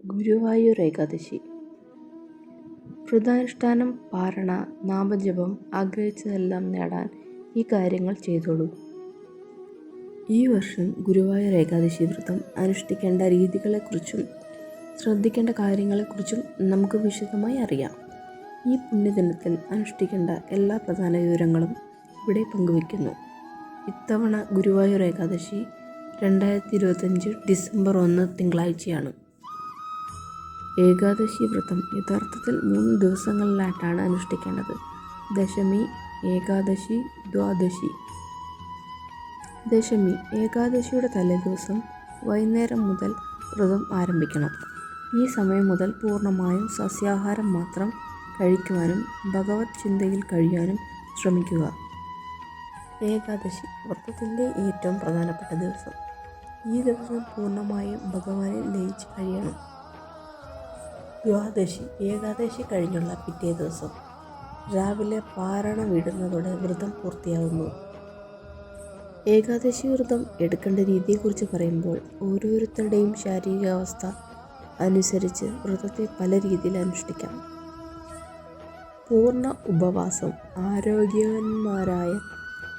ഗുരുവായൂർ ഏകാദശി. വ്രതാനുഷ്ഠാനം, പാരണ, നാമജപം, ആഗ്രഹിച്ചതെല്ലാം നേടാൻ ഈ കാര്യങ്ങൾ ചെയ്തോളൂ. ഈ വർഷം ഗുരുവായൂർ ഏകാദശി വ്രതം അനുഷ്ഠിക്കേണ്ട രീതികളെക്കുറിച്ചും ശ്രദ്ധിക്കേണ്ട കാര്യങ്ങളെക്കുറിച്ചും നമുക്ക് വിശദമായി അറിയാം. ഈ പുണ്യദിനത്തിൽ അനുഷ്ഠിക്കേണ്ട എല്ലാ പ്രധാന വിവരങ്ങളും ഇവിടെ പങ്കുവയ്ക്കുന്നു. ഇത്തവണ ഗുരുവായൂർ ഏകാദശി 2025 ഡിസംബർ 1 തിങ്കളാഴ്ചയാണ്. ഏകാദശി വ്രതം യഥാർത്ഥത്തിൽ 3 ദിവസങ്ങളിലായിട്ടാണ് അനുഷ്ഠിക്കേണ്ടത്. ദശമി, ഏകാദശി, ദ്വാദശി. ദശമി ഏകാദശിയുടെ തലേദിവസം വൈകുന്നേരം മുതൽ വ്രതം ആരംഭിക്കണം. ഈ സമയം മുതൽ പൂർണ്ണമായും സസ്യാഹാരം മാത്രം കഴിക്കുവാനും ഭഗവത് ചിന്തയിൽ കഴിയാനും ശ്രമിക്കുക. ഏകാദശി വ്രതത്തിൻ്റെ ഏറ്റവും പ്രധാനപ്പെട്ട ദിവസം. ഈ ദിവസം പൂർണ്ണമായും ഭഗവാനിൽ ലയിച്ച് കഴിയണം. ദ്വാദശി ഏകാദശി കഴിഞ്ഞുള്ള പിറ്റേ ദിവസം രാവിലെ പാരണ വിടുന്നതോടെ വ്രതം പൂർത്തിയാവുന്നു. ഏകാദശി വ്രതം എടുക്കേണ്ട രീതിയെക്കുറിച്ച് പറയുമ്പോൾ ഓരോരുത്തരുടെയും ശാരീരികാവസ്ഥ അനുസരിച്ച് വ്രതത്തെ പല രീതിയിൽ അനുഷ്ഠിക്കാം. പൂർണ്ണ ഉപവാസം ആരോഗ്യവാന്മാരായ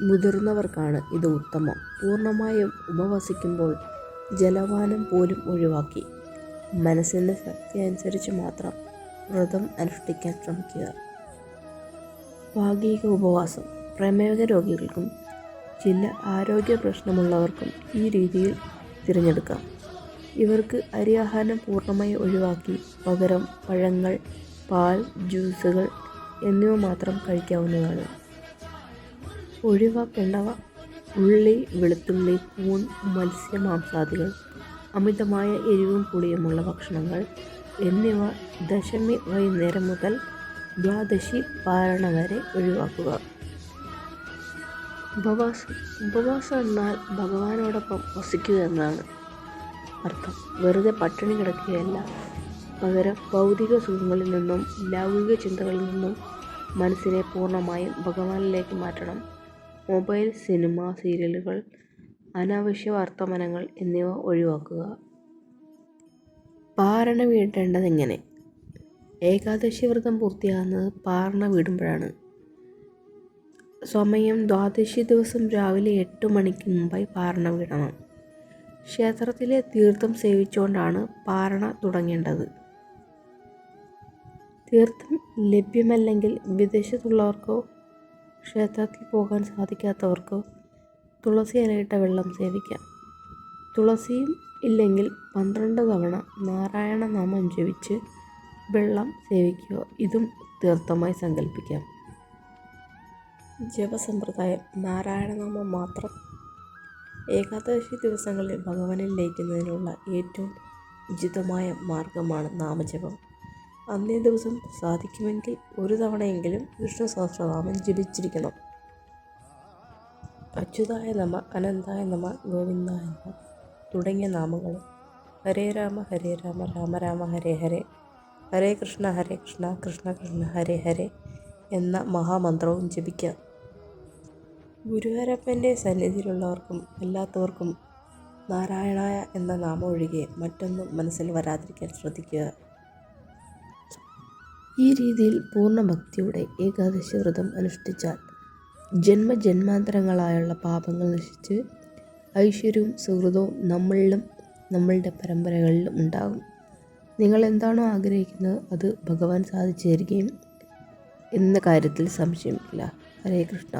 മുതിർന്നവർക്കാണ് ഇത് ഉത്തമം. പൂർണ്ണമായും ഉപവസിക്കുമ്പോൾ ജലപാനം പോലും ഒഴിവാക്കി മനസ്സിൻ്റെ ശക്തി അനുസരിച്ച് മാത്രം വ്രതം അനുഷ്ഠിക്കാൻ ശ്രമിക്കുക. ഭാഗിക ഉപവാസം പ്രമേഹ രോഗികൾക്കും ചില ആരോഗ്യ പ്രശ്നമുള്ളവർക്കും ഈ രീതിയിൽ തിരഞ്ഞെടുക്കാം. ഇവർക്ക് അരിയാഹാരം പൂർണ്ണമായി ഒഴിവാക്കി പകരം പഴങ്ങൾ, പാൽ, ജ്യൂസുകൾ എന്നിവ മാത്രം കഴിക്കാവുന്നതാണ്. ഒഴിവാക്കേണ്ടവ ഉള്ളി, വെളുത്തുള്ളി, കൂൺ, മത്സ്യമാംസാദികൾ, അമിതമായ എരിവും പുളിയുമുള്ള ഭക്ഷണങ്ങൾ എന്നിവ ദശമി വൈകുന്നേരം മുതൽ ദ്വാദശി പാരണ വരെ ഒഴിവാക്കുക. ഉപവാസം എന്നാൽ ഭഗവാനോടൊപ്പം വസിക്കുക എന്നാണ് അർത്ഥം. വെറുതെ പട്ടിണി കിടക്കുകയല്ല. പകരം ഭൗതിക സുഖങ്ങളിൽ നിന്നും ലൗകിക ചിന്തകളിൽ നിന്നും മനസ്സിനെ പൂർണ്ണമായും ഭഗവാനിലേക്ക് മാറ്റണം. മൊബൈൽ, സിനിമ, സീരിയലുകൾ, അനാവശ്യ വർത്തമാനങ്ങൾ എന്നിവ ഒഴിവാക്കുക. പാരണ വീടേണ്ടതെങ്ങനെ? ഏകാദശി വ്രതം പൂർത്തിയാകുന്നത് പാരണ വീടുമ്പോഴാണ്. സമയം ദ്വാദശി ദിവസം രാവിലെ 8 മണിക്ക് മുമ്പായി പാരണ വീടണം. ക്ഷേത്രത്തിലെ തീർത്ഥം സേവിച്ചുകൊണ്ടാണ് പാരണ തുടങ്ങേണ്ടത്. തീർത്ഥം ലഭ്യമല്ലെങ്കിൽ വിദേശത്തുള്ളവർക്കോ ക്ഷേത്രത്തിൽ പോകാൻ സാധിക്കാത്തവർക്കോ തുളസി ഇലയിട്ട വെള്ളം സേവിക്കാം. തുളസിയും ഇല്ലെങ്കിൽ 12 തവണ നാരായണ നാമം ജപിച്ച് വെള്ളം സേവിക്കുക. ഇതും തീർത്ഥമായി സങ്കല്പിക്കാം. ജപസമ്പ്രദായം നാരായണനാമം മാത്രം. ഏകാദശി ദിവസങ്ങളിൽ ഭഗവാനിൽ ലയിക്കുന്നതിനുള്ള ഏറ്റവും ഉചിതമായ മാർഗമാണ് നാമജപം. അന്നേ ദിവസം സാധിക്കുമെങ്കിൽ 1 തവണയെങ്കിലും വിഷ്ണു സഹസ്രനാമം ജപിച്ചിരിക്കണം. അച്യുതായ നമ, അനന്തായ നമ, ഗോവിന്ദായ നമ തുടങ്ങിയ നാമങ്ങളും ഹരേ രാമ രാമ രാമ ഹരേ ഹരേ, ഹരേ കൃഷ്ണ കൃഷ്ണ കൃഷ്ണ ഹരേ ഹരേ എന്ന മഹാമന്ത്രവും ജപിക്കാം. ഗുരുവായൂരപ്പൻ്റെ സന്നിധിയിലുള്ളവർക്കും അല്ലാത്തവർക്കും നാരായണായ എന്ന നാമം ഒഴികെ മറ്റൊന്നും മനസ്സിൽ വരാതിരിക്കാൻ ശ്രദ്ധിക്കുക. ഈ രീതിയിൽ പൂർണ്ണ ഭക്തിയോടെ ഏകാദശി വ്രതം അനുഷ്ഠിച്ചാൽ ജന്മജന്മാന്തരങ്ങളായുള്ള പാപങ്ങൾ നശിച്ച് ഐശ്വര്യവും സുഹൃതവും നമ്മളിലും നമ്മളുടെ പരമ്പരകളിലും ഉണ്ടാകും. നിങ്ങൾ എന്താണോ ആഗ്രഹിക്കുന്നത് അത് ഭഗവാൻ സാധിച്ചു തരികയും എന്ന കാര്യത്തിൽ സംശയമില്ല. ഹരേ കൃഷ്ണ.